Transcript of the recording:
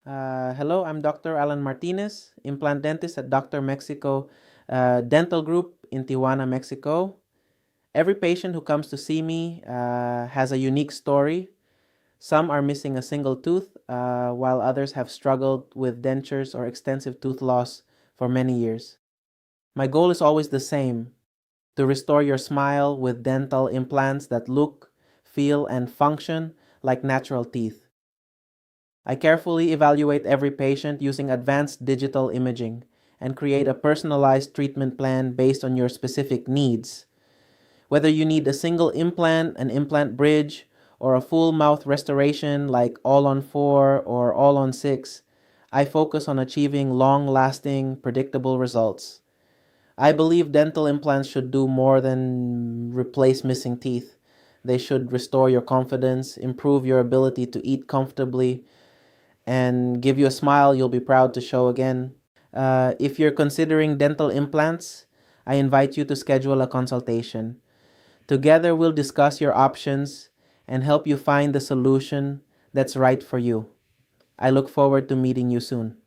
Hello, I'm Dr. Alan Martinez, implant dentist at Dr. Mexico Dental Group in Tijuana, Mexico. Every patient who comes to see me has a unique story. Some are missing a single tooth, while others have struggled with dentures or extensive tooth loss for many years. My goal is always the same: to restore your smile with dental implants that look, feel, and function like natural teeth. I carefully evaluate every patient using advanced digital imaging and create a personalized treatment plan based on your specific needs. Whether you need a single implant, an implant bridge, or a full mouth restoration like all on four or all on six, I focus on achieving long lasting, predictable results. I believe dental implants should do more than replace missing teeth. They should restore your confidence, improve your ability to eat comfortably, and give you a smile you'll be proud to show again. If you're considering dental implants, I invite you to schedule a consultation. Together, we'll discuss your options and help you find the solution that's right for you. I look forward to meeting you soon.